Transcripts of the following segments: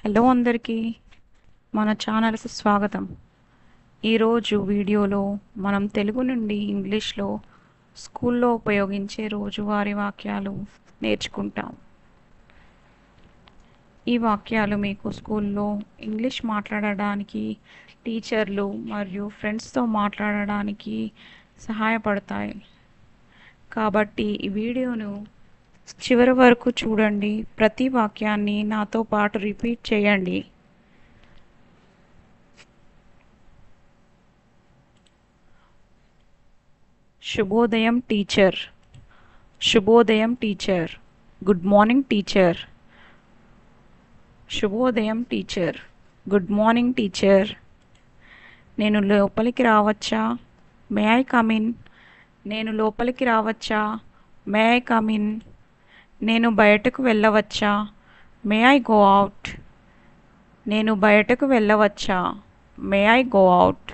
Hello అందరికీ మన ఛానల్కు స్వాగతం. ఈరోజు వీడియోలో మనం తెలుగు నుండి ఇంగ్లీష్లో స్కూల్లో ఉపయోగించే రోజువారీ వాక్యాలు నేర్చుకుంటాం. ఈ వాక్యాలు మీకు స్కూల్లో ఇంగ్లీష్ మాట్లాడడానికి, టీచర్లు మరియు ఫ్రెండ్స్తో మాట్లాడడానికి సహాయపడతాయి. కాబట్టి ఈ వీడియోను చివరి వరకు చూడండి. ప్రతి వాక్యాన్ని నాతో పాటు రిపీట్ చేయండి. శుభోదయం టీచర్. శుభోదయం టీచర్. Good morning teacher. శుభోదయం టీచర్. Good morning teacher. నేను లోపలికి రావచ్చా? May I come in. నేను లోపలికి రావచ్చా? May I come in. నేను బయటకు వెళ్ళవచ్చా? May I go out. నేను బయటకు వెళ్ళవచ్చా? May I go out.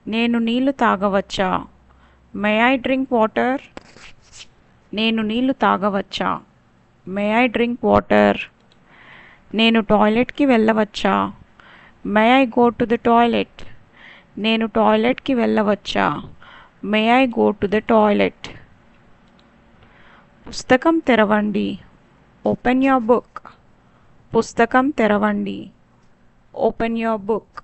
నేను నీళ్లు తాగవచ్చా? May I drink water. నేను నీళ్లు తాగవచ్చా? May I drink water. నేను టాయిలెట్కి వెళ్ళవచ్చా? May I go to the toilet. నేను టాయిలెట్కి వెళ్ళవచ్చా? May I go to the toilet. పుస్తకం తెరవండి. Open your book. పుస్తకం తెరవండి. Open your book.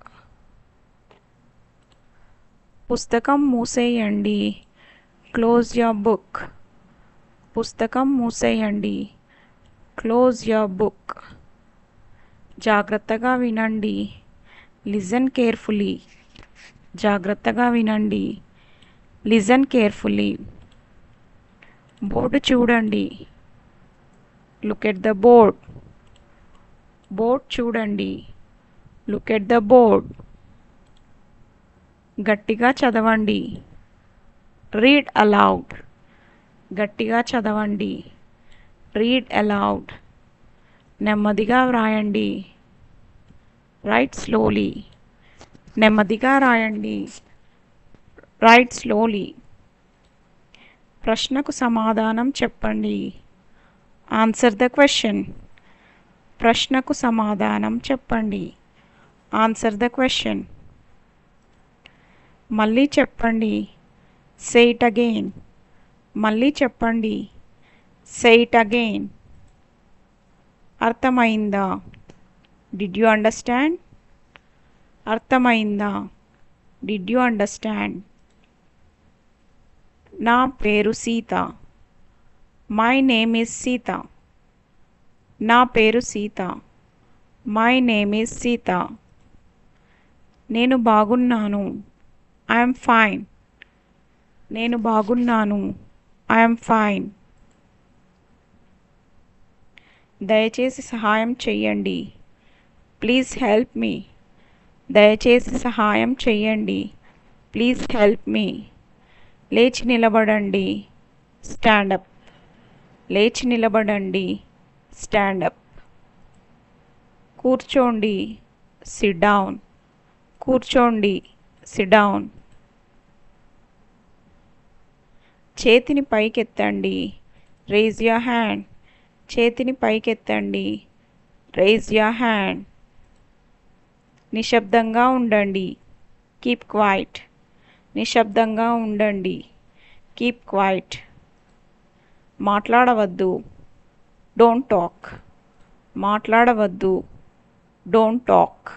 పుస్తకం మూసేయండి. Close your book. పుస్తకం మూసేయండి. Close your book. జాగ్రత్తగా వినండి. Listen carefully. జాగ్రత్తగా వినండి. Listen carefully. బోర్డు చూడండి. Look at the board. Board చూడండి. Look at the board. గట్టిగా చదవండి. Read aloud. గట్టిగా చదవండి. Read aloud. నెమ్మదిగా వ్రాయండి. Write slowly. నెమ్మదిగా రాయండి. Write slowly. ప్రశ్నకు సమాధానం చెప్పండి. Answer the question. ప్రశ్నకు సమాధానం చెప్పండి. Answer the question. మళ్ళీ చెప్పండి. Say it again. మళ్ళీ చెప్పండి. Say it again. అర్థమైందా? Did you understand? అర్థమైందా? Did you understand? నా పేరు Sita. My name is Sita. నా పేరు Sita. My name is Sita. నేను బాగున్నాను. I'm fine. నేను బాగున్నాను. I'm fine. దయచేసి సహాయం చెయ్యండి. Please help me. దయచేసి సహాయం చెయ్యండి. Please help me. లేచి నిలబడండి. స్టాండప్. లేచి నిలబడండి. స్టాండప్. కూర్చోండి. Sit down. కూర్చోండి. Sit down. చేతిని పైకెత్తండి. Raise your hand. చేతిని పైకెత్తండి. Raise your hand. నిశ్శబ్దంగా ఉండండి. Keep quiet. నిశ్శబ్దంగా ఉండండి. Keep quiet. మాట్లాడవద్దు. Don't talk. మాట్లాడవద్దు. Don't talk.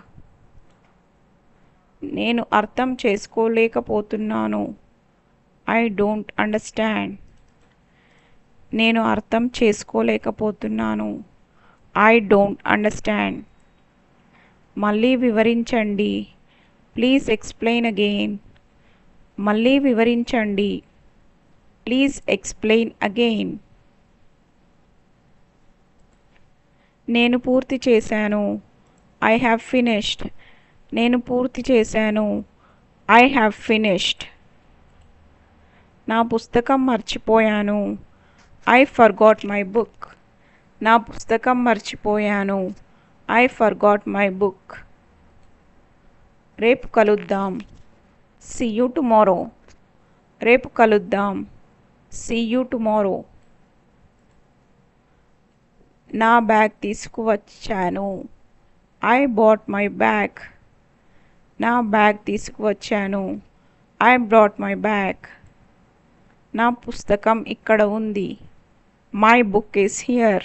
నేను అర్థం చేసుకోలేకపోతున్నాను. I don't understand. నేను అర్థం చేసుకోలేకపోతున్నాను. I don't understand. మళ్ళీ వివరించండి. Please explain again. మళ్ళీ వివరించండి. Please explain again. నేను పూర్తి చేశాను. I have finished. నేను పూర్తి చేశాను. I have finished. నా పుస్తకం మర్చిపోయాను. I forgot my book. నా పుస్తకం మర్చిపోయాను. I forgot my book. రేపు కలుద్దాం. See you tomorrow. రేపు కలుద్దాం. See you tomorrow. నా బ్యాగ్ తీసుకువచ్చాను. I bought my bag. నా బ్యాగ్ తీసుకువచ్చాను. I brought my bag. నా పుస్తకం ఇక్కడ ఉంది. My book is here.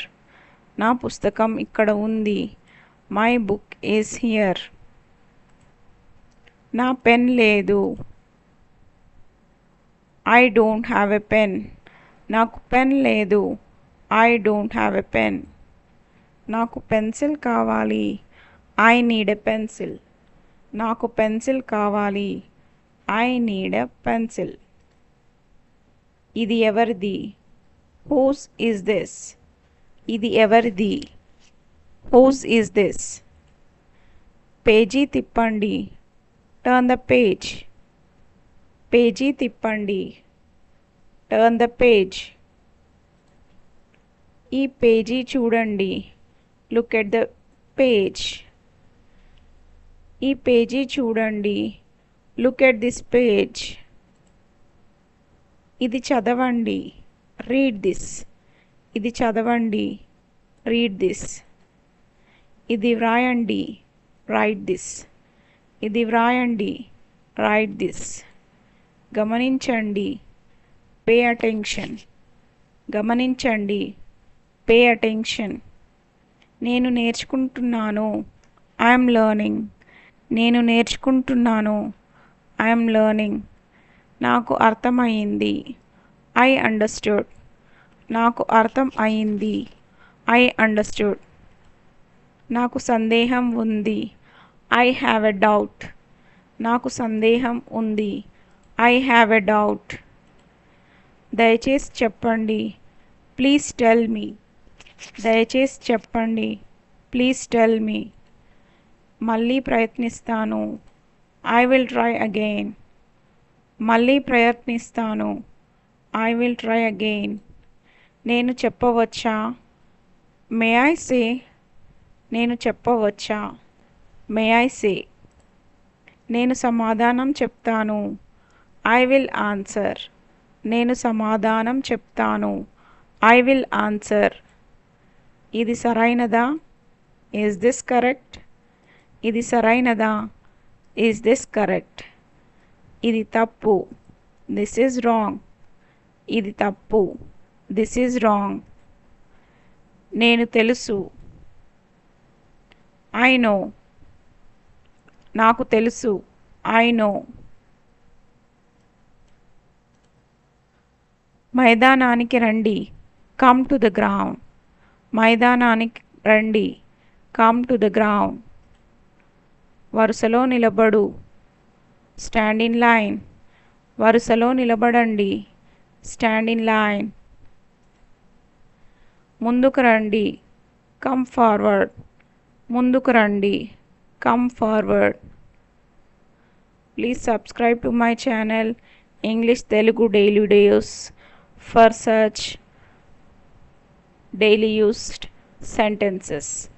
నా పుస్తకం ఇక్కడ ఉంది. My book is here. నా పెన్ లేదు. I don't have a pen. నాకు పెన్ లేదు. I don't have a pen. నాకు పెన్సిల్ కావాలి. I need a pencil. నాకు పెన్సిల్ కావాలి. I need a pencil. ఇది ఎవరిది? Whose is this? ఇది ఎవరిది? Whose is this? పేజీ తిప్పండి. Turn the page. పేజీ తిప్పండి. Turn the page. ఈ పేజీ చూడండి. Look at the page. ఈ పేజీ చూడండి. Look at this page. ఇది చదవండి. Read this. ఇది చదవండి. Read this. ఇది వ్రాయండి. Write this. ఇది వ్రాయండి. Write this. గమనించండి. Pay attention. గమనించండి. Pay attention. నేను నేర్చుకుంటున్నాను. I'm learning. నేను నేర్చుకుంటున్నాను. I'm learning. నాకు అర్థమైంది. I understood. నాకు అర్థం అయింది. I understood. నాకు సందేహం ఉంది. I have a doubt. నాకు సందేహం ఉంది. I have a doubt. దయచేసి చెప్పండి. Please tell me. దయచేసి చెప్పండి. Please tell me. మళ్ళీ ప్రయత్నిస్తాను. I will try again. మళ్ళీ ప్రయత్నిస్తాను. I will try again. నేను చెప్పవచ్చా? May I say. నేను చెప్పవచ్చా? May I say. నేను సమాధానం చెప్తాను. I will answer. నేను సమాధానం చెప్తాను. I will answer. ఇది సరైనదా? Is this correct? ఇది సరైనదా? Is this correct? ఇది తప్పు. This is wrong. ఇది తప్పు. This is wrong. నేను తెలుసు. I know. నాకు తెలుసు. I know. మైదానానికి రండి. Come to the ground. మైదానానికి రండి. Come to the ground. వరుసలో నిలబడు. Stand in line. వరుసలో నిలబడండి. Stand in line. ముందుకు రండి. Come forward. ముందుకు రండి. Come forward. Please subscribe to my channel English Telugu daily videos for such daily used sentences.